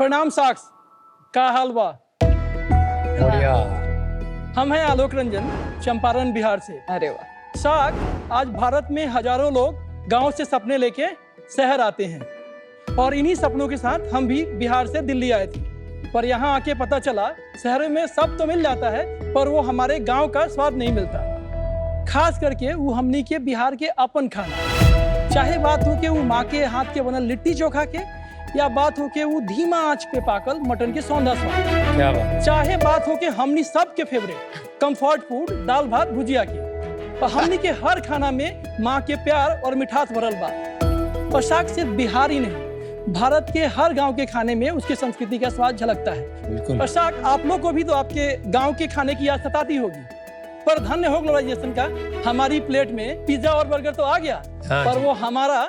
प्रणाम साक्ष, का हाल बा? बढ़िया। हम हैं आलोक रंजन, चंपारण बिहार से। अरे वाह। साक्ष, आज भारत में हजारों लोग गांव से सपने लेके शहर आते हैं और इन्हीं सपनों के साथ हम भी बिहार से दिल्ली आए थे। पर यहाँ आके पता चला शहर में सब तो मिल जाता है पर वो हमारे गांव का स्वाद नहीं मिलता, खास करके वो हमनी के बिहार के अपन खाना। चाहे बात हो के वो माँ के हाथ के बनल लिट्टी चोखा के या बात हो के वो धीमा आंच पे पाकल मटन के सौंधा स्वाद, क्या बात। चाहे बात हो के हमनी सब के फेवरेट कंफर्ट फूड दाल भात भुजिया के, पर हमनी के हर खाना में माँ के प्यार और मिठास भरल बा। और साक्ष सिर्फ बिहार ही नहीं, भारत के हर गांव के खाने में उसकी संस्कृति का स्वाद झलकता है। बिल्कुल। और साक्ष, आप लोग को भी तो आपके गांव के खाने की याद सताती होगी, पर धन्य हो ग्लोबलाइजेशन का, हमारी प्लेट में पिज्जा और बर्गर तो आ गया, हाँ पर जी। वो हमारा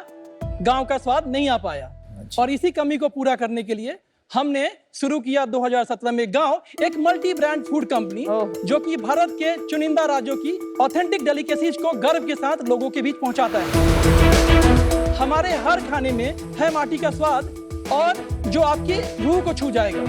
गांव का स्वाद नहीं आ पाया। और इसी कमी को पूरा करने के लिए हमने शुरू किया 2017 में गांव, एक मल्टी ब्रांड फूड कंपनी जो कि भारत के चुनिंदा राज्यों की ऑथेंटिक डेलिकेसीज को गर्व के साथ लोगों के बीच पहुंचाता है। हमारे हर खाने में है माटी का स्वाद और जो आपकी रूह को छू जाएगा।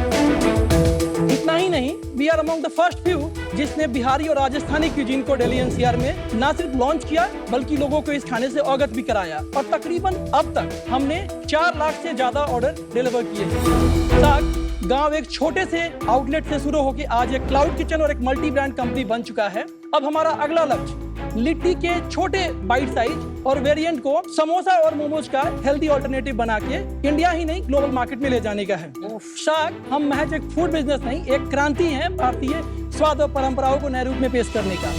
इतना ही नहीं, we are among the first few जिसने बिहारी और राजस्थानी क्यूजीन को दिल्ली एनसीआर में ना सिर्फ लॉन्च किया बल्कि लोगों को इस खाने से अवगत भी कराया। और तकरीबन अब तक हमने 4 लाख से ज्यादा ऑर्डर डिलीवर किए हैं। गांव एक छोटे से आउटलेट से शुरू होकर आज एक क्लाउड किचन और एक मल्टी ब्रांड कंपनी बन चुका है। अब हमारा अगला लक्ष्य लिट्टी के छोटे बाइट साइज और वेरिएंट को समोसा और मोमोज का हेल्दी ऑल्टरनेटिव बना के इंडिया ही नहीं ग्लोबल मार्केट में ले जाने का है। शायद हम महज एक फूड बिजनेस नहीं, एक क्रांति है भारतीय स्वाद और परंपराओं को नए रूप में पेश करने का।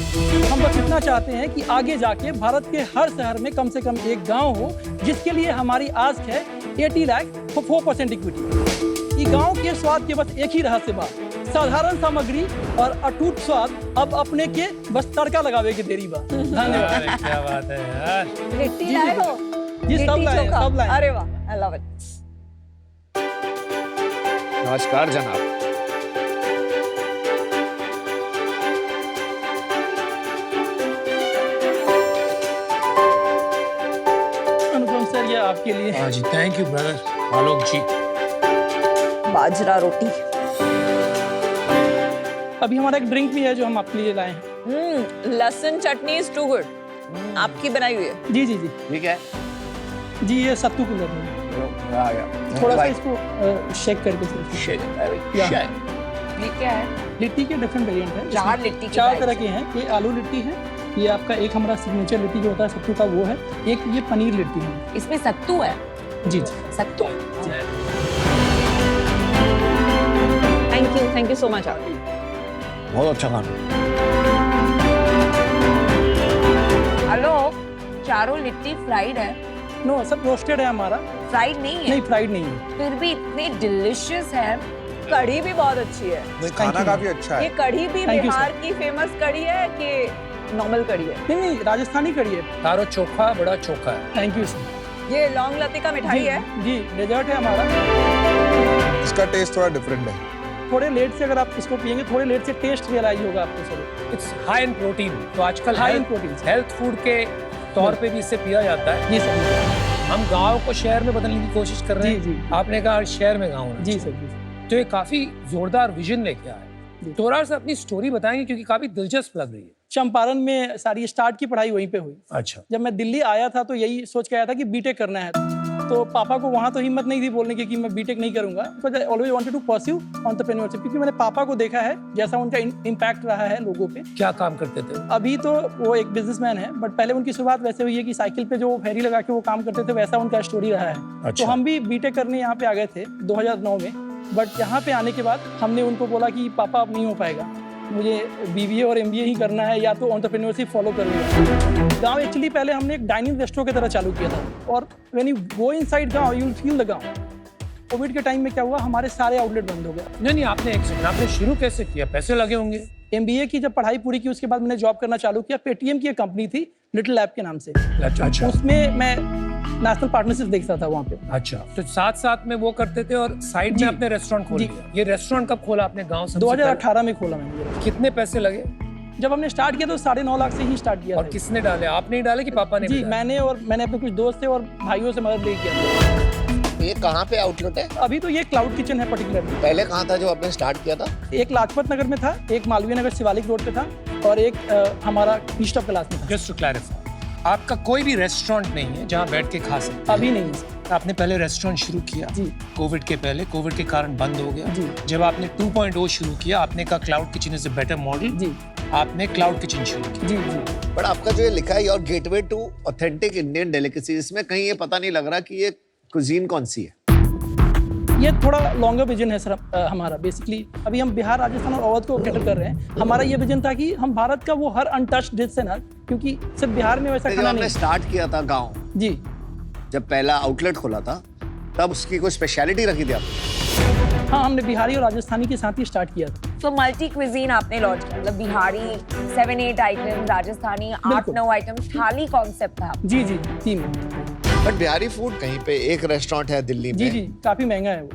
हम बस इतना चाहते हैं कि आगे जाके भारत के हर शहर में कम से कम एक गांव हो जिसके लिए हमारी आस्क है 80 लाख 4% इक्विटी। ये गांव के स्वाद के बस एक ही रहस्य बा, साधारण सामग्री और अटूट स्वाद। अब अपने के बस तड़का लगावे के देरी बा। धन्यवाद। क्या बात है यार। लिट्टी लाए हो? जी, सब लिट्टी लाए, चोखा? सब लाए। अरे वाह, आई लव इट। नमस्कार जनाब। अनुपम सर, ये आपके लिए। हाँ जी, थैंक यू ब्रदर आलोक जी। बाजरा रोटी। अभी हमारा एक ड्रिंक भी है जो हम आपके लिए लाए हैं। लहसुन चटनी इज टू गुड। आपकी बनाई हुई है? जी जी जी ठीक है। जी, ये सत्तू कूलर में आ गया। थोड़ा सा इसको शेक करके या। ये क्या है? लिट्टी के डिफरेंट वेरिएंट है। 4 लिट्टी की 4 types तरह के हैं। ये आलू लिट्टी है, ये आपका एक हमारा सिग्नेचर लिट्टी जो होता है सत्तू का वो है, एक ये पनीर लिट्टी है। इसमें सत्तू है? जी जी। Sattu. Thank you so much. बहुत अच्छा खाना। हेलो, चारों लिट्टी फ्राइड है? नो, सब रोस्टेड है हमारा। फ्राइड नहीं है? नहीं, फ्राइड नहीं है। फिर भी इतनी डिलीशियस है। कढ़ी भी बहुत अच्छी है। खाना काफी अच्छा ये है। कढ़ी भी Thank you, बिहार की फेमस कढ़ी है कि नॉर्मल कढ़ी है? नहीं नहीं, राजस्थानी कढ़ी है। तारो चोखा बड़ा चोखा है। Thank you sir. ये लौंग लतिका मिठाई है? जी, डेजर्ट है हमारा। इसका टेस्ट थोड़ा डिफरेंट है। थोड़े लेट से अगर आप इसको पियेंगे, थोड़े लेट से टेस्ट रियलाइज होगा आपको sir. It's high in protein. तो आजकल High in protein। Health food के तौर पे भी इससे पिया जाता है। जी सर। हम गांव को शहर में बदलने की कोशिश कर रहे हैं। जी, जी। आपने कहा शहर में गाँव होना जी चाहिए। सर। जी तो ये काफी जोरदार विजन लेके आए। जी। थोड़ा सा अपनी स्टोरी बताएंगे क्योंकि काफी दिलचस्प लग रही है। चंपारण में सारी स्टार्ट की पढ़ाई वहीं पे हुई। अच्छा। जब मैं दिल्ली आया था तो यही सोच के आया था कि बीटेक करना है, तो पापा को वहाँ तो हिम्मत नहीं थी बोलने की कि मैं बीटेक नहीं करूंगा, but I always wanted to pursue entrepreneurship, क्योंकि मैंने पापा को देखा है जैसा उनका इम्पैक्ट रहा है लोगों पे। क्या काम करते थे? अभी तो वो एक बिजनेसमैन है, बट पहले उनकी शुरुआत वैसे हुई है कि साइकिल पे जो फेरी लगा के वो काम करते थे, वैसा उनका स्टोरी रहा है। अच्छा। तो हम भी बीटेक करने यहाँ पे आ गए थे 2009 में, बट यहाँ पे आने के बाद हमने उनको बोला कि पापा अब नहीं हो पाएगा, मुझे बीबीए और एमबीए ही करना है या तो एंटरप्रेन्योरशिप फॉलो कर लूँगा। गांव एक्चुअली पहले हमने एक डाइनिंग रेस्टोरेंट की तरह चालू किया था, और व्हेन यू गो इनसाइड गांव यू विल फील द गांव। कोविड के टाइम में क्या हुआ, हमारे सारे आउटलेट बंद हो गए। नहीं, आपने एक सेकंड, आपने शुरू कैसे किया? पैसे लगे होंगे। एमबीए की जब पढ़ाई पूरी की उसके बाद मैंने जॉब करना चालू किया। पेटीएम की एक कंपनी थी लिटिल लैब के नाम से। अच्छा। उसमें मैं नेशनल पार्टनरशिप देखता था वहाँ पे। अच्छा, तो साथ साथ में वो करते थे और साइड जी। में अपने रेस्टोरेंट खोल जी। लिया। ये रेस्टोरेंट कब खोला आपने गांव से? 2018 में खोला मैंने। कितने पैसे लगे? जब हमने स्टार्ट किया तो 9.5 लाख से ही स्टार्ट किया और था। किसने डाले? आपने ही डाले कि पापा ने? जी, मैंने अपने कुछ दोस्त थे और भाइयों से मदद ले किया था। ये कहाँ पे आउटलेट है? अभी तो ये क्लाउड किचन है पर्टिकुलरली। पहले कहाँ था जो आपने स्टार्ट किया था? एक लाजपत नगर में था, एक मालवीय नगर शिवालिक रोड पे था और एक हमारा ईस्ट ऑफ क्लास में था। जस्ट टू क्लैरिफाई, आपका कोई भी रेस्टोरेंट नहीं है जहाँ बैठ के खा सकते हैं? अभी नहीं है। आपने पहले रेस्टोरेंट शुरू किया जी। कोविड के पहले, कोविड के कारण बंद हो गया। जी। जब आपने 2.0 शुरू किया, आपने कहा cloud kitchen is a better model, जी आपने क्लाउड किचन शुरू किया। जी जी। बट आपका जो ये लिखा है your gateway to authentic Indian delicacy, इसमें कहीं ये पता नहीं लग रहा कि ये कुजीन कौन सी है। ये थोड़ा लॉन्गर विजन है सर हमारा। बेसिकली अभी हम बिहार, राजस्थान और अवध को कैटर कर रहे हैं। हमारा ये विजन था कि हम भारत का वो हर अनटच्ड डिश है ना, क्योंकि सिर्फ बिहार में वैसा जब खाना आपने नहीं। स्टार्ट किया था गाँव, जी। जब पहला आउटलेट खोला था, तब उसकी कोई स्पेशलिटी रखी थी आपने? हाँ, हमने बिहारी और राजस्थानी के साथ ही स्टार्ट किया था। तो मल्टी क्विजीन आपने लॉन्च किया, मतलब बिहारी 7-8 आइटम, राजस्थानी 8-9 आइटम, थाली कॉन्सेप्ट था। जी जी, तीन। बट बिहारी फूड कहीं पे एक रेस्टोरेंट है दिल्ली में। जी जी, काफी महंगा है वो।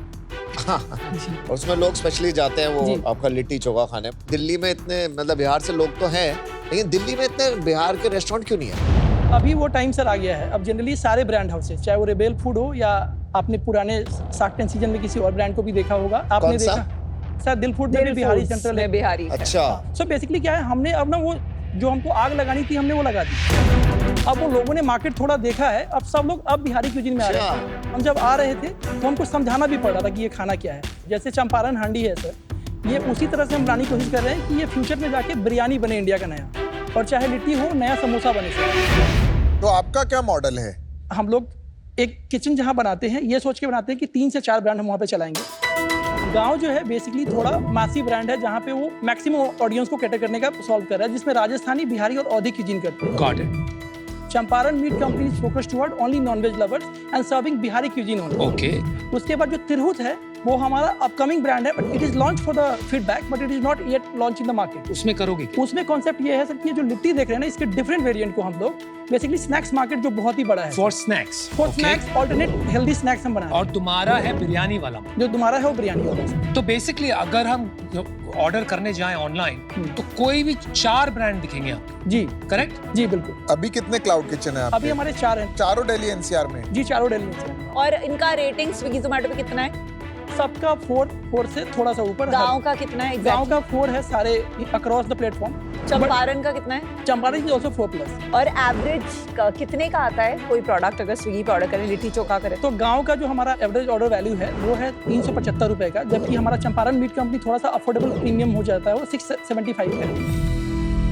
और उसमें लोग स्पेशली जाते हैं जी। वो आपका लिट्टी चोखा खाने। दिल्ली में इतने, मतलब बिहार से लोग तो हैं, लेकिन दिल्ली में इतने बिहार के रेस्टोरेंट क्यों नहीं है? अभी वो टाइम सर आ गया है। अब जनरली सारे ब्रांड हाउसेस, चाहे वो रेबेल फूड हो या आपने पुराने शार्क टैंक सीजन में किसी और ब्रांड को भी देखा होगा। आपने कौन सा? देखा सर, दिल फूड में भी बिहारी सेंट्रल है। बिहारी। अच्छा। सो बेसिकली क्या है, हमने अब ना वो जो हमको आग लगानी थी, हमने वो लगा दी। अब वो लोगों ने मार्केट थोड़ा देखा है, अब सब लोग अब बिहारी क्यूजिन में आ रहे हैं। हम जब आ रहे थे तो हमको समझाना भी पड़ रहा था कि ये खाना क्या है। जैसे चंपारण हांडी है सर, ये उसी तरह से हम लाने की कोशिश कर रहे हैं कि ये फ्यूचर में जाके बिरयानी बने इंडिया का नया, और चाहे लिट्टी हो, नया समोसा बने सर। तो आपका क्या मॉडल है? हम लोग एक किचन जहाँ बनाते हैं, ये सोच के बनाते हैं कि 3 से 4 ब्रांड हम वहाँ पे चलाएंगे। गांव जो है बेसिकली थोड़ा मैसिव ब्रांड है, जहाँ पे वो मैक्सिमम ऑडियंस को कैटर करने का सॉल्व कर रहा है, जिसमें राजस्थानी, बिहारी और औधी क्यूजिन करते हैं। Got it. Champaran meat company is focused toward only non veg lovers and serving Bihari cuisine only. Okay. उसके बाद जो तिरहुत है, वो हमारा अपकमिंग ब्रांड है, but it is launch for the feedback, but it is not yet launch in the market. उसमें करोगे क्या? उसमें कॉन्सेप्ट ये है सर कि ये जो लिट्टी देख रहे हैं ना, इसके डिफरेंट वेरिएंट को हम लोग बेसिकली स्नैक्स मार्केट जो बहुत ही बड़ा है, for snacks. For snacks alternate healthy snacks हम बना रहे और तुम्हारा है बिरयानी वाला। हैं। जो तुम्हारा है वो बिरयानी वाला है। तो बेसिकली अगर हम ऑर्डर करने जाएं ऑनलाइन, तो कोई भी 4 ब्रांड दिखेंगे आपको, जी करेक्ट? जी बिल्कुल। अभी कितने क्लाउड किचन है आपके? अभी हमारे 4 हैं। चारों दिल्ली एनसीआर में? जी, चारों दिल्ली में से। और इनका रेटिंग स्विगी जोमेटो पे कितना है? सबका 4 से थोड़ा सा ऊपर। गांव का कितना है? गांव का 4 है सारे अक्रॉस द प्लेटफॉर्म। चंपारण का कितना है? Champaran is also 4+। और एवरेज कितने का आता है कोई प्रोडक्ट अगर स्विगी पे ऑर्डर करें, लिट्टी चोखा करें? तो गांव का जो हमारा एवरेज ऑर्डर वैल्यू है वो है 375 रुपए का, जबकि हमारा चंपारण मीट कंपनी थोड़ा सा अफोर्डेबल प्रीमियम हो जाता है, वो 675 का है।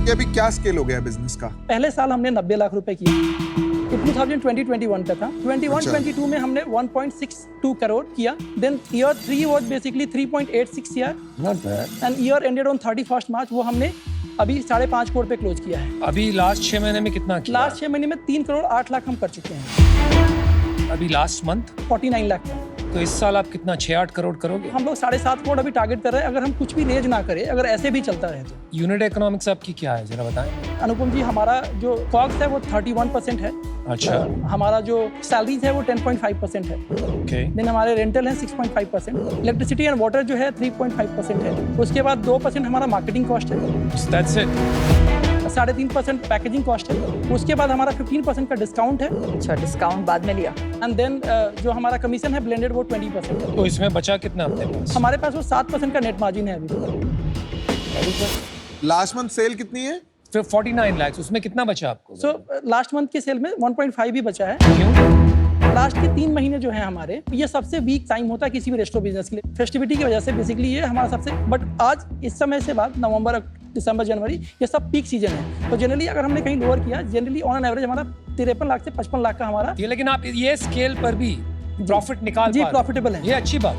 ये अभी क्या स्केल हो गया बिजनेस का? पहले साल हमने 90 लाख रुपए किए, 2020-21 पे था। 21-22 में हमने 1.62 करोड़ किया। Then year 3 was basically 3.86 year, not bad. And year ended on 31 March, वो हमने अभी 5.5 करोड़ पे क्लोज किया है। अभी लास्ट 6 महीने में कितना किया? लास्ट 6 महीने में 3 करोड़ 8 लाख हम कर चुके हैं। अभी लास्ट मंथ 49 लाख का। तो इस साल आप कितना 6-8 करोड़ करोगे? हम लोग 7.5 करोड़ अभी टारगेट कर रहे हैं, अगर हम कुछ भी रेज ना करें, अगर ऐसे भी चलता रहे तो। यूनिट इकोनॉमिक्स आपकी क्या है, जरा बताएं। अनुपम जी, हमारा जो कॉस्ट है वो 31% है। अच्छा। हमारा जो सैलरीज है वो 10.5% है। ओके। देन हमारे रेंटल है 6.5%, इलेक्ट्रिसिटी एंड वाटर जो है 3.5% है। उसके बाद 2% हमारा मार्केटिंग कॉस्ट है, दैट्स इट। 3.5% पैकेजिंग कॉस्ट है। उसके बाद हमारा 15% का डिस्काउंट है, अच्छा, डिस्काउंट बाद में लिया। एंड देन जो हमारा कमीशन है ब्लेंडेड वो 20% है। तो इसमें बचा कितना अपने पास? हमारे पास वो 7% का नेट मार्जिन है अभी। लास्ट मंथ सेल कितनी है? फिर 49 लाख, उसमें कितना बचा आपको? सो लास्ट मंथ के सेल में 1.5 भी बचा है। क्यों? लास्ट के 3 महीने जो है हमारे, ये सबसे वीक टाइम होता है किसी भी रेस्टोरेंट बिजनेस के लिए, फेस्टिविटी की वजह से। बेसिकली ये हमारा सबसे, बट आज इस समय से बाद नवंबर, दिसंबर, जनवरी, ये सब पीक सीजन है। तो जनरली अगर हमने कहीं लोअर किया, जनरली ऑन एन एवरेज हमारा 53 लाख से 55 लाख का हमारा। ये लेकिन आप ये स्केल पर भी प्रॉफिट निकाल जी, पा रहे हो। प्रॉफिटेबल है। ये अच्छी बात।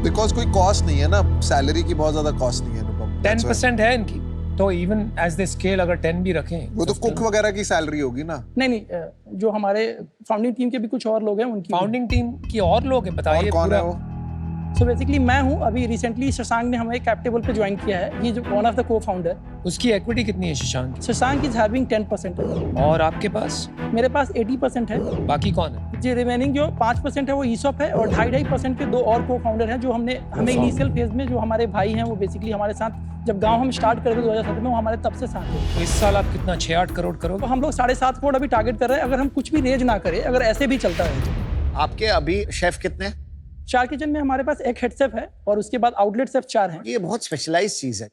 बिकॉज कोई कॉस्ट नहीं है ना, सैलरी की बहुत ज्यादा कॉस्ट नहीं है। 10% है इनकी, तो इवन एज द स्केल अगर 10 भी रखें, वो तो कुक वगैरह की सैलरी होगी ना? नहीं, जो हमारे फाउंडिंग टीम के भी कुछ और लोग हैं उनकी। फाउंडिंग टीम की और लोग हैं, बताइए। और कौन है वो? सो बेसिकली मैं हूँ। अभी रिसेंटली शशांक ने हमें कैपिटल पे ज्वाइन किया है, ये जो वन ऑफ द को फाउंडर। उसकी इक्विटी कितनी है शशांक की? शशांक इज हैविंग 10% है। और आपके पास? मेरे पास 80% है। बाकी कौन है? जो रिमेनिंग जो 5% है वो ईसॉप है, और 2.5% के 2 और को फाउंडर हैं जो हमें इनिशियल फेज में, जो हमारे भाई हैं वो बेसिकली हमारे साथ जब गांव हम स्टार्ट कर रहे थे 2017 में, वो हमारे तब से साथ है। तो इस साल आप कितना 6-8 करोड़ तो करोगे? हम लोग 7.5 करोड़ अभी टारगेट कर रहे हैं, अगर हम कुछ भी रेज ना करें, अगर ऐसे भी चलता रहे तो। आपके अभी शेफ कितने हैं? 4 किचन में हमारे पास एक हेड शेफ है और उसके बाद आउटलेट शेफ 4 हैं। ये बहुत स्पेशलाइज्ड चीज है,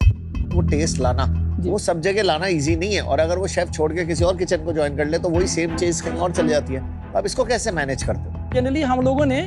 वो टेस्ट लाना वो सब जगह लाना इजी नहीं है, और अगर वो शेफ छोड़ के किसी और किचन को ज्वाइन कर ले तो वही सेम चीज कहीं और चली जाती है। अब इसको कैसे मैनेज करते हो? जनरली हम लोगों ने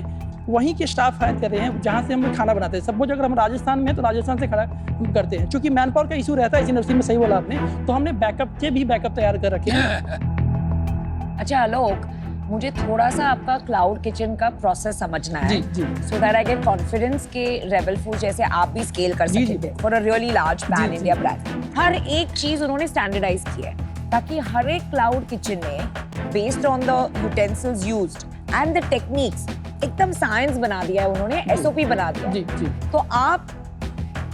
वहीं के स्टाफ हायर कर रहे हैं जहाँ से हम लोग खाना बनाते हैं। सपोज अगर हम राजस्थान में हैं तो राजस्थान से खड़ा हम करते हैं, क्योंकि मैन पावर का इशू रहता है इस इंडस्ट्री में, सही बोला आपने, तो हमने बैकअप के भी बैकअप तैयार कर रखे हैं। अच्छा आलोक, मुझे थोड़ा सा आपका क्लाउड किचन का प्रोसेस समझना है, जी so that I get confidence के रेबल फूड जैसे आप भी स्केल कर सकेंगे for a really large pan India brand. हर एक चीज उन्होंने स्टैंडर्डाइज की है ताकि हर एक क्लाउड किचन में based on the utensils used and the techniques एकदम साइंस बना दिया है उन्होंने, एसओपी बना दिया है। जी। तो आप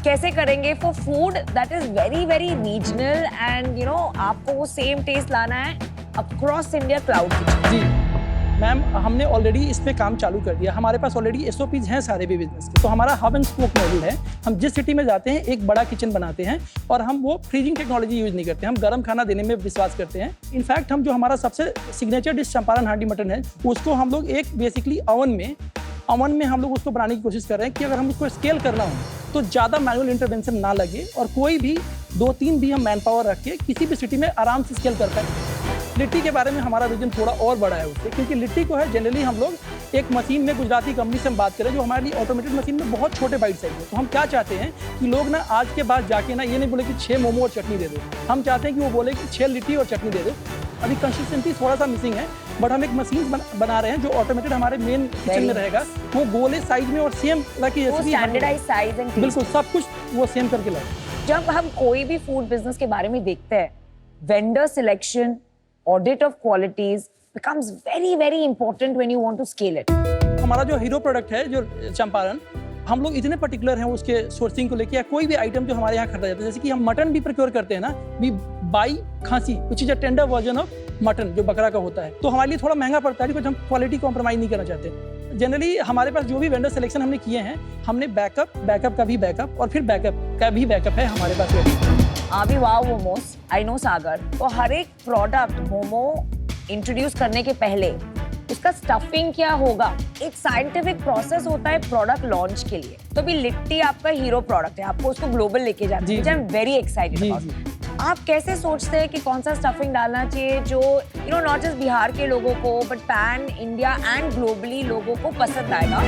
कैसे करेंगे for food that is very very regional and you know आपको वो सेम टेस्ट लाना है अक्रॉस इंडिया क्लाउड किचन? जी मैम, हमने ऑलरेडी इस पे काम चालू कर दिया। हमारे पास ऑलरेडी एसओपीज हैं सारे भी बिजनेस के। तो हमारा हब एंड स्पोक मॉडल है। हम जिस सिटी में जाते हैं एक बड़ा किचन बनाते हैं और हम वो फ्रीजिंग टेक्नोलॉजी यूज नहीं करते, हम गर्म खाना देने में विश्वास करते हैं। इनफैक्ट हम जो हमारा सबसे सिग्नेचर डिश चंपारण हांडी मटन है उसको हम लोग एक बेसिकली ओवन में हम लोग उसको बनाने की कोशिश कर रहे हैं कि अगर हम उसको स्केल करना हो तो ज़्यादा मैनुअल इंटरवेंशन ना लगे और कोई भी 2-3 भी हम मैन पावर रख के किसी भी सिटी में आराम से स्केल कर पाए। लिट्टी के बारे में हमारा विजन थोड़ा और बड़ा है उससे, क्योंकि लिट्टी को है जनरली हम लोग एक मशीन में, गुजराती कंपनी से हम बात करें जो हमारे लिए ऑटोमेटेड मशीन में बहुत छोटे बाइट साइज है। तो हम क्या चाहते हैं कि लोग ना आज के बाद जाके ना ये नहीं बोले कि 6 मोमो और चटनी दे दो, हम चाहते हैं कि वो बोले कि 6 लिट्टी और चटनी दे दो। अभी कंसिस्टेंसी थोड़ा सा मिसिंग है, बट हम एक मशीन बना रहे हैं जो ऑटोमेटेड हमारे मेन किचन में रहेगा। वो गोले साइज में और सेम स्टैंडर्डाइज्ड साइज एंड बिल्कुल सब कुछ वो सेम करके लाए। जब हम कोई भी फूड बिजनेस के बारे में देखते हैं, vendor selection, audit of qualities becomes very very important when you want to scale it. हमारा जो हीरो प्रोडक्ट है जो चंपारण, हम लोग इतने पर्टिकुलर हैं उसके सोर्सिंग को लेके, या कोई भी आइटम जो हमारे यहाँ खरीदा जाता है, जैसे कि हम मटन भी प्रोक्योर करते हैं ना, वी बाई खांसी which is a tender version of mutton जो बकरा का होता है। तो हमारे लिए थोड़ा महंगा पड़ता है, बिकॉज हम क्वालिटी कॉम्प्रोमाइज नहीं करना चाहते। जनरली हमारे पास जो भी वेंडर सिलेक्शन हमने किए हैं, हमने बैकअप का भी बैकअप और फिर बैकअप का भी बैकअप है हमारे पास। अभी वाव मोमोस, आई नो सागर, तो हर एक प्रोडक्ट मोमो इंट्रोड्यूस करने के पहले उसका स्टफिंग क्या होगा, एक साइंटिफिक प्रोसेस होता है प्रोडक्ट लॉन्च के लिए। तो भी लिट्टी आपका हीरो प्रोडक्ट है, आपको उसको ग्लोबल लेके जाना है, I am very excited about. आप कैसे सोचते हैं कि कौन सा स्टफिंग डालना चाहिए जो you know not just Bihar के लोगों को but pan India and globally लोगों को पसंद आएगा?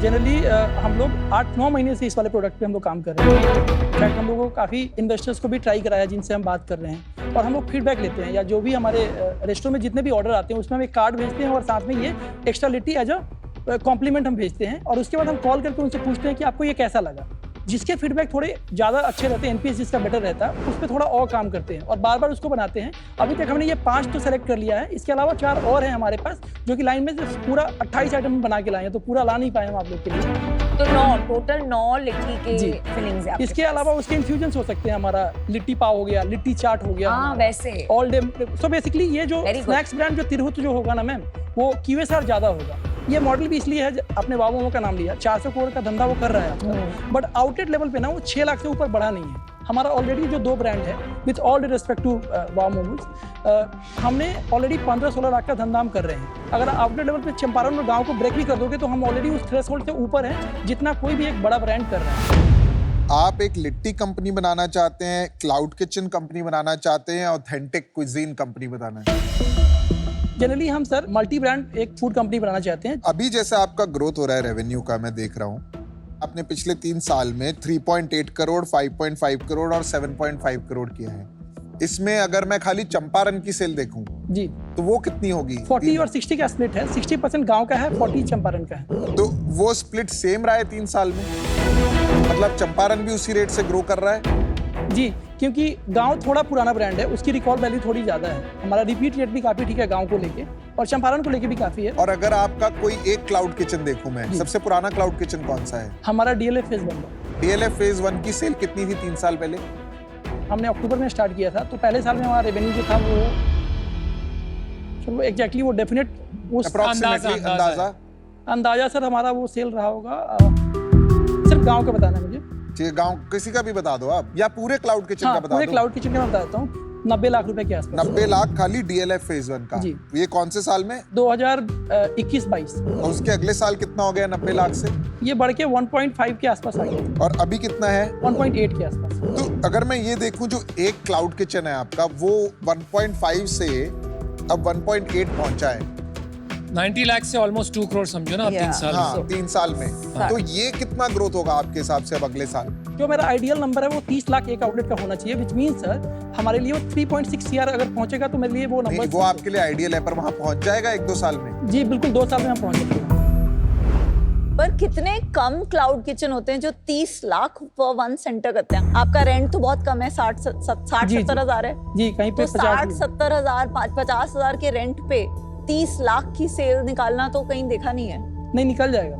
जनरली हम लोग 8-9 महीने से इस वाले प्रोडक्ट पे हम लोग काम कर रहे हैं। इनफैक्ट हम लोगों को काफ़ी इन्वेस्टर्स को भी ट्राई कराया जिनसे हम बात कर रहे हैं, और हम लोग फीडबैक लेते हैं, या जो भी हमारे रेस्टोरेंट में जितने भी ऑर्डर आते हैं उसमें हम एक कार्ड भेजते हैं और साथ में ये extra litti as a compliment हम भेजते हैं। और उसके बाद हम कॉल करके उनसे पूछते हैं कि आपको ये कैसा लगा। जिसके फीडबैक थोड़े ज़्यादा अच्छे रहते हैं, एनपीएस जिसका बेटर रहता है, उस पर थोड़ा और काम करते हैं और बार बार उसको बनाते हैं। अभी तक हमने ये 5 तो सेलेक्ट कर लिया है, इसके अलावा 4 और हैं हमारे पास जो कि लाइन में पूरा 28 आइटम बना के लाए हैं, तो पूरा ला नहीं पाए हम आप लोग के लिए। तो टोटल 9 लिट्टी के फिलिंग्स हैं। इसके अलावा उसके इन्फ्यूजन्स हो सकते हैं, हमारा लिट्टी पाव हो गया, लिट्टी चाट हो गया, वैसे ऑल डे। सो बेसिकली ये जो स्नैक्स ब्रांड जो तिरहुत जो होगा ना मैम, वो QSR ज़्यादा होगा। ये मॉडल भी इसलिए है, अपने वाव मोमो का नाम लिया, 400 करोड़ का धंधा वो कर रहा है, बट आउटलेट लेवल पे ना वो 6 लाख से ऊपर बढ़ा नहीं है। हमारा ऑलरेडी जो 2 ब्रांड है, with all respect two wow momos, हमने ऑलरेडी 15-16 लाख का धंधा हम कर रहे हैं। अगर आउटलेट लेवल पे चंपारण और गाँव को ब्रेक भी कर दोगे तो हम ऑलरेडी उस थ्रेशोल्ड से ऊपर है जितना कोई भी एक बड़ा ब्रांड कर रहा है। आप एक लिट्टी कंपनी बनाना चाहते हैं, क्लाउड किचन कंपनी बनाना चाहते हैं, ऑथेंटिक क्विजीन कंपनी बनाना है? जनरली हम सर मल्टी ब्रांड एक फूड कंपनी बनाना चाहते हैं। अभी जैसे आपका ग्रोथ हो रहा है रेवेन्यू का, मैं देख रहा हूँ आपने पिछले 3 साल में 3.8 करोड़, 5.5 करोड़ और 7.5 करोड़ किया है। इसमें अगर मैं खाली चंपारण की सेल देखूं जी तो वो कितनी होगी? 40 और 60 का स्प्लिट है, 60% गांव का है, 40 चंपारण का है। तो वो स्प्लिट सेम रहा है 3 साल में, मतलब चंपारण भी उसी रेट से ग्रो कर रहा है? जी, क्योंकि गांव थोड़ा पुराना ब्रांड है, उसकी रिकॉल वैल्यू थोड़ी ज्यादा है। हमारा रिपीट रेट भी काफी ठीक है गांव को लेके, और चंपारण को लेके भी काफी है। और अगर आपका कोई एक क्लाउड किचन देखूं मैं, सबसे पुराना क्लाउड किचन कौन सा है? हमारा DLF फेज 1। DLF फेज 1 की सेल कितनी थी 3 साल पहले? हमने अक्टूबर में स्टार्ट किया था, तो पहले साल में हमारा रेवेन्यू जो था वो चलो एग्जैक्टली वो डेफिनेट उस अंदाजा सर हमारा वो सेल रहा होगा। सिर्फ गांव का बताना है मुझे। ठीक है, गांव किसी का भी बता दो आप, या पूरे क्लाउड किचन का बता दो। पूरे क्लाउड किचन का मैं बता देता हूँ। 90 लाख रुपए के आसपास। 90 लाख खाली DLF फेज 1 का। जी। ये कौन से साल में? 2021-22। और उसके अगले साल कितना हो गया 90 लाख से? ये बढ़ के 1.5 के आसपास आ गया। और अभी कितना है? 1.8 के आसपास। तो अगर मैं ये देखूं, जो एक क्लाउड किचन है आपका, वो 1.5 से अब 1.8 पहुंचा है। 90 लाख से ऑलमोस्ट 2 करोड़ समझो ना, अब 3 साल में। हाँ, 3 साल में। तो ये कितना ग्रोथ होगा आपके हिसाब से अब अगले साल? जो मेरा आइडियल नंबर है वो 30 लाख एक आउटलेट का होना चाहिए, विच मीन सर हमारे लिए वो 3.6 CR अगर पहुंचेगा तो मेरे लिए वो नहीं, नंबर वो आपके लिए आइडियल है, पर वहां पहुंच जाएगा 1-2 साल में? जी बिल्कुल, 2 साल में हम पहुंच जाएंगे। पर कितने कम क्लाउड किचन होते हैं जो 30 लाख पर 1 सेंटर करते हैं। आपका रेंट तो बहुत कम है, 60-70 हजार है। जी कहीं पे तो 50 60-70 हजार 50 हजार के रेंट पे 30 लाख की सेल निकालना तो कहीं देखा नहीं है। नहीं निकल जाएगा।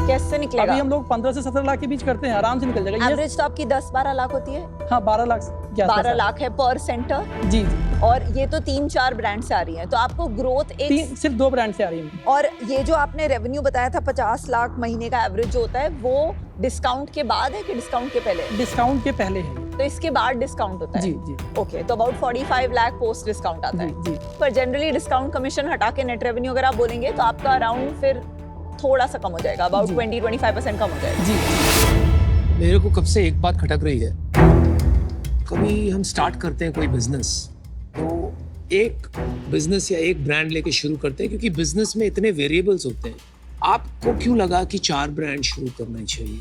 कैसे निकलेगा? अभी हम लोग 15 से 17 लाख के बीच करते हैं, आराम से निकल जाएगा। एवरेज तो आपकी 10-12 लाख होती है। हाँ 12 लाख के आसपास 12 है। लाख है पर सेंटर। जी जी, और ये तो 3-4 ब्रांड से आ रही है, तो आपको ग्रोथ एक सिर्फ 2 ब्रांड से आ रही है। और ये जो आपने रेवेन्यू बताया था 50 लाख महीने का एवरेज जो होता है, वो डिस्काउंट के बाद है कि डिस्काउंट के पहले? डिस्काउंट के पहले है। तो इसके बाद डिस्काउंट होता है? जी जी ओके, तो अबाउट 45 लाख पोस्ट डिस्काउंट आता जी है। जी। पर जनरली डिस्काउंट कमीशन हटा के नेट रेवेन्यू अगर आप बोलेंगे तो आपका अराउंड फिर थोड़ा सा कम हो जाएगा, अबाउट 20-25% कम हो जाएगा। जी मेरे को कब से एक बात खटक रही है, कभी हम स्टार्ट करते हैं कोई बिजनेस, तो एक बिजनेस या एक ब्रांड लेके शुरू करते हैं, क्योंकि बिजनेस में इतने वेरिएबल्स होते हैं। आपको क्यों लगा कि 4 ब्रांड शुरू करना चाहिए?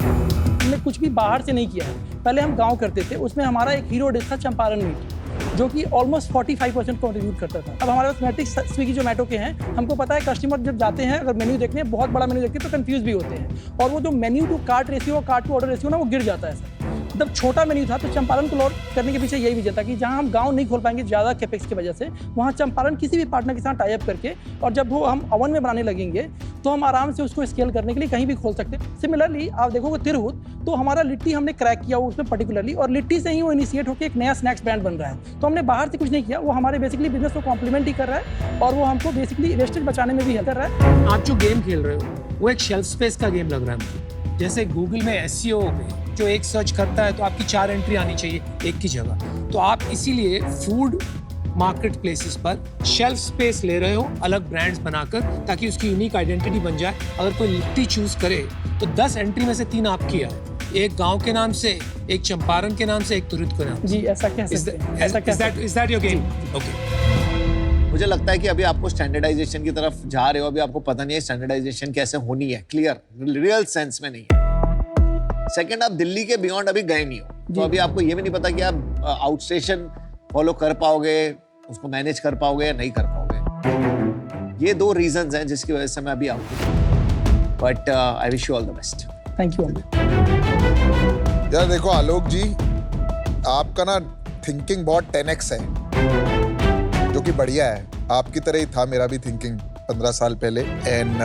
हमने कुछ भी बाहर से नहीं किया है। पहले हम गांव करते थे, उसमें हमारा एक हीरो डिश था चंपारण मीट, जो कि ऑलमोस्ट 45% कंट्रीब्यूट करता था। अब हमारे पास मैट्रिक्स स्विगी जोमेटो के हैं, हमको पता है कस्टमर जब जाते हैं अगर मेन्यू देखने, बहुत बड़ा मेन्यू देखते हैं तो कंफ्यूज भी होते हैं, और वो जो मेन्यू टू कार्ट रेशियो और कार्ट टू ऑर्डर रेशियो ना वो गिर जाता है सर। मतलब छोटा मेन्यू था, तो चंपारण को लॉन्च करने के पीछे यही वजह था कि जहां हम गांव नहीं खोल पाएंगे ज़्यादा कैपेक्स की वजह से, वहां चंपारण किसी भी पार्टनर के साथ टाई अप करके, और जब वो हम ओवन में बनाने लगेंगे तो हम आराम से उसको स्केल करने के लिए कहीं भी खोल सकते हैं। सिमिलरली आप देखोगे तिरहुत, तो हमारा लिट्टी हमने क्रैक किया वो उसमें पर्टिकुलरली, और लिट्टी से ही वो इनिशिएट होकर एक नया स्नैक्स ब्रांड बन रहा है। तो हमने बाहर से कुछ नहीं किया, वो हमारे बेसिकली बिजनेस को कॉम्प्लीमेंट ही कर रहा है, और वो हमको बेसिकली वेस्टेज बचाने में भी हेल्प कर रहा है। आप जो गेम खेल रहे हो वो एक शेल्फ स्पेस का गेम लग रहा है मुझे। जैसे गूगल में SEO में जो एक सर्च करता है तो आपकी 4 एंट्री आनी चाहिए एक की जगह, तो आप इसीलिए फूड मार्केट प्लेसेस पर शेल्फ स्पेस ले रहे हो अलग ब्रांड्स बनाकर, ताकि उसकी यूनिक आइडेंटिटी बन जाए। अगर कोई लिट्टी चूज करे तो 10 एंट्री में से 3 आपकी है, एक गांव के नाम से, एक चंपारण के नाम से, एक तुरंत के नाम से। जी ऐसा कह सकते हैं, ऐसा कह सकते हैं। Is that your game? Okay. मुझे लगता है कि अभी आपको स्टैंडर्डाइजेशन की तरफ जा रहे हो, अभी आपको पता नहीं है स्टैंडर्डाइजेशन कैसे होनी है, क्लियर रियल सेंस में नहीं है। सेकंड, आप दिल्ली के बियॉन्ड अभी गए नहीं हो, तो अभी आपको ये भी नहीं पता कि आप आउटस्टेशन फॉलो कर पाओगे, उसको मैनेज कर पाओगे या नहीं कर पाओगे। ये 2 रीजंस हैं जिसकी वजह से मैं अभी आउट हूं, but I wish you all the best. Thank you. यार देखो आलोक जी, आपका ना थिंकिंग बहुत 10x है, जो कि बढ़िया है। आपकी तरह ही था मेरा भी थिंकिंग 15 साल पहले, एंड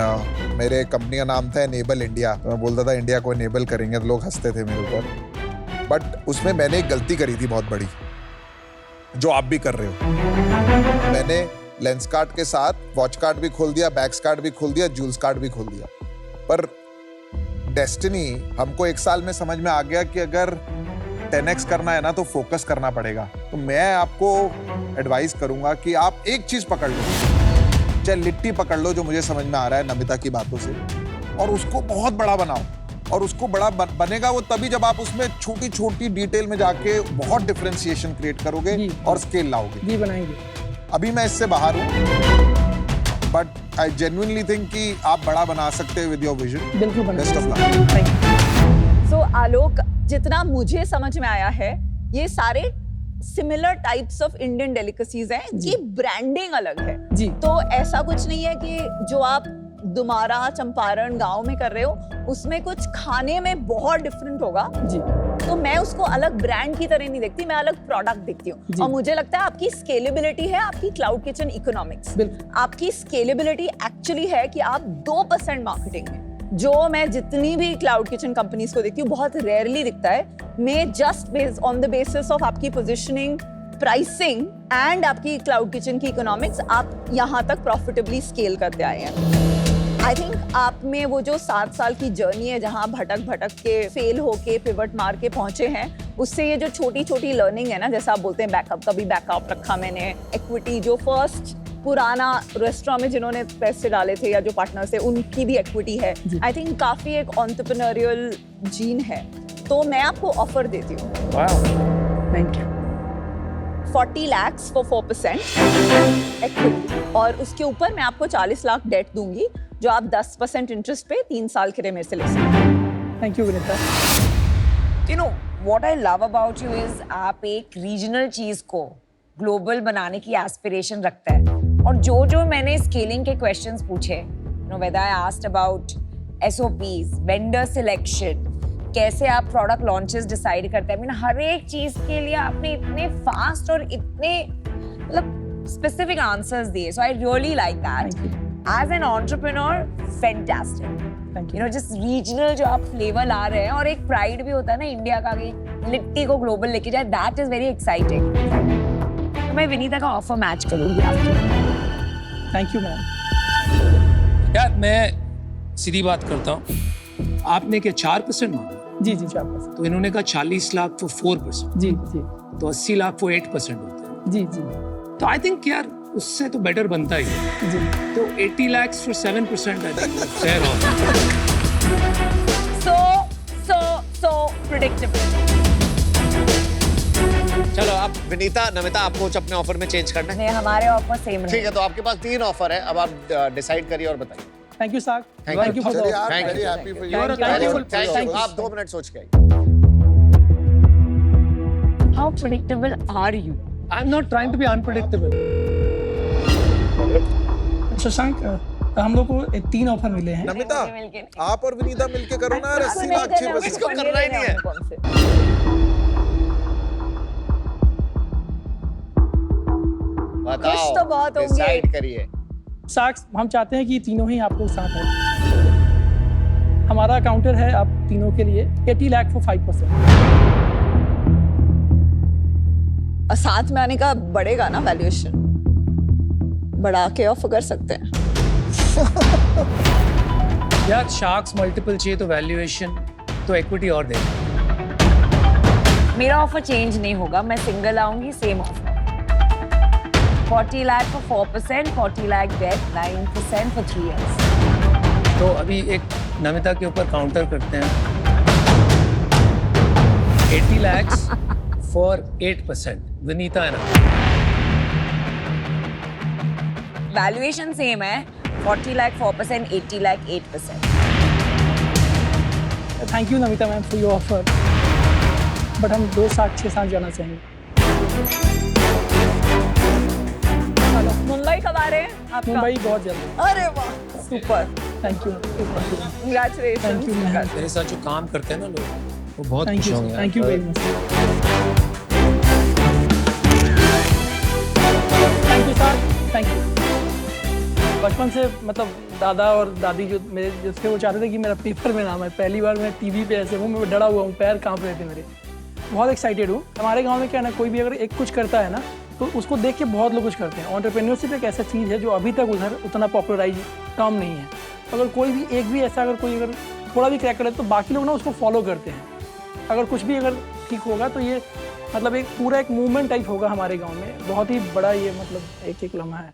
मेरे कंपनी का नाम था एनेबल इंडिया। तो मैं बोलता था इंडिया को एनेबल करेंगे, तो लोग हंसते थे मेरे ऊपर, बट उसमें मैंने एक गलती करी थी बहुत बड़ी, जो आप भी कर रहे हो। मैंने लेंस कार्ट के साथ वॉच कार्ट भी खोल दिया, बैग्स कार्ट भी खोल दिया, जूल्स कार्ट भी खोल दिया, पर डेस्टिनी हमको 1 साल में समझ में आ गया कि अगर 10x करना है ना तो फोकस करना पड़ेगा। तो मैं आपको एडवाइस करूंगा कि आप एक चीज पकड़ लो, चाहे लिट्टी पकड़ लो, जो मुझे समझ में आ रहा है नमिता की बातों से, और उसको बहुत बड़ा बनाओ। और उसको बड़ा बनेगा वो तभी जब आप उसमें छोटी छोटी डिटेल में जाके बहुत डिफरेंशिएशन क्रिएट करोगे और स्केल लाओगे। जी बनाएंगे। अभी मैं इससे बाहर हूँ, बट आई जेन्युइनली थिंक कि आप बड़ा बना सकते हैं विद योर विजन। बिल्कुल बनाएंगे। Best of luck. Thank you. So Alok, जितना मुझे समझ में आया है, ये सारे similar types of Indian delicacies हैं, ये ब्रांडिंग अलग है जी। तो ऐसा कुछ नहीं है कि जो आप दुमारा चंपारण गांव में कर रहे हो उसमें कुछ खाने में बहुत डिफरेंट होगा जी। तो मैं उसको अलग ब्रांड की तरह नहीं देखती, मैं अलग प्रोडक्ट देखती हूँ। और मुझे लगता है आपकी स्केलेबिलिटी है, आपकी क्लाउड किचन इकोनॉमिक्स, आपकी स्केलेबिलिटी एक्चुअली है कि आप 2% मार्केटिंग में, जो मैं जितनी भी क्लाउड किचन कंपनीज को देखती हूँ बहुत रेयरली दिखता है, मैं just based on the basis of आपकी पोजिशनिंग, प्राइसिंग एंड आपकी क्लाउड किचन की इकोनॉमिक्स, आप यहाँ तक प्रॉफिटेबली स्केल करते आए हैं। आई थिंक आप में वो जो 7 साल की जर्नी है, जहाँ भटक भटक के फेल होके पिवट मार के पहुंचे हैं, उससे ये जो छोटी छोटी लर्निंग है ना, जैसा आप बोलते हैं बैकअप, कभी बैकअप रखा मैंने, इक्विटी, जो फर्स्ट पुराना रेस्टोरेंट में जिन्होंने पैसे डाले थे या जो पार्टनर्स थे उनकी भी इक्विटी है। आई थिंक काफी एक एंटरप्रेन्योरियल जीन है, तो मैं आपको ऑफर देती हूँ। Thank you. 40 lakhs for 4% equity, और उसके ऊपर मैं आपको 40 लाख डेट दूंगी जो आप 10% इंटरेस्ट पे 3 साल के लिए मेरे से ले सकते हैं। Thank you Vinita. You know what I love about you is आप एक रीजनल चीज को ग्लोबल बनाने की एस्पिरेशन रखता है, और जो मैंने स्केलिंग के क्वेश्चंस पूछे, whether I asked about SOPs, vendor selection, कैसे आप प्रोडक्ट लॉन्चेस डिसाइड करते हैं, हर एक चीज के लिए आपने इतने फास्ट और इतने मतलब स्पेसिफिक आंसर्स दिए, so I really like that. As an entrepreneur, fantastic. You know just regional जो आप फ्लेवर ला रहे हैं, और एक प्राइड भी होता है ना इंडिया का कि लिट्टी को ग्लोबल लेके जाए, दैट इज वेरी एक्साइटिंग। तो मैं विनीता का ऑफर मैच करूंगी आपके। Thank you ma'am. यार मैं सीधी बात करता हूँ, आपने क्या 4% मांगा? जी 4%। तो इन्होंने कहा 40 लाख फॉर 4%। जी तो 80 लाख फॉर 8% होता है। जी। तो आई थिंक यार उससे तो बेटर बनता ही है। जी। तो 80 lakh for 7% I think fair of. So predictable। चलो अब विनीता, नमिता, आपको कुछ अपने ऑफर में चेंज करना है? नहीं, हमारे ऑफर सेम ठीक है, तो आपके पास 3 ऑफर है, अब आप डिसाइड करिए और बताइए। थैंक यू साग। Thank you. फॉर चलिए द यार, Thank you. very happy for you. You're a Thank you. Thank you. Thank you. आप 2 मिनट सोच के आइए। How predictable are you? I am not trying to be unpredictable. Shashank, हम लोग को 3 ऑफर मिले हैं। नमिता, मिलके। आप और विनीता मिलके करो ना यार, 80 लाख 6%। इसको करना ही नहीं है। खुश तो बहुत होंगे। डिसाइड करिए। साक्स, हम चाहते हैं कि तीनों ही आप लोग साथ हैं। हमारा काउंटर है आप तीनों के लिए 80 लाख फॉर 5%। और साथ में आने का बढ़ेगा ना वैल्यूएशन, बढ़ा के ऑफर कर सकते हैं। यार शार्क्स मल्टीपल चाहिए तो वैल्यूएशन तो इक्विटी और दे। मेरा ऑफर चेंज नहीं होगा, मैं सिंगल आऊंगी, same offer. 40 lakh for 4%, 40 lakh debt, 9% for 3 years। तो अभी एक नमिता के ऊपर काउंटर करते हैं। 80 लाख फॉर 8%, विनीता है ना? वैल्यूएशन सेम है, 40 lakh 4%, 80 lakh 8%। Thank you Namita ma'am for your offer, but हम 2 साथ 6 साथ जाना चाहेंगे। मुंबई कब आ रहे हैं आपका? मुंबई बहुत जल्द। अरे वाह, super, thank you. Congratulation. Thank you ma'am. मेरे साथ जो काम करते हैं ना लोग, वो बहुत थैंक खुश यू। होंगे। Thank you very much. Thank you sir, thank you. बचपन से मतलब दादा और दादी जो मेरे जिसके वो चाहते थे कि मेरा पेपर में नाम है। पहली बार मैं टीवी पे ऐसे हूँ, मैं डरा हुआ हूँ, पैर कांप रहे थे मेरे। बहुत एक्साइटेड हूँ। हमारे गांव में क्या है ना, कोई भी अगर एक कुछ करता है ना तो उसको देख के बहुत लोग कुछ करते हैं। एंटरप्रेन्योरशिप एक ऐसा चीज़ है जो अभी तक उधर उतना पॉपुलराइज काम नहीं है। अगर कोई भी एक भी ऐसा अगर कोई अगर थोड़ा भी क्रैक करे तो बाकी लोग ना उसको फॉलो करते हैं। अगर कुछ भी अगर ठीक होगा तो ये मतलब एक पूरा एक मूवमेंट टाइप होगा हमारे गाँव में। बहुत ही बड़ा ये मतलब एक लम्हा है।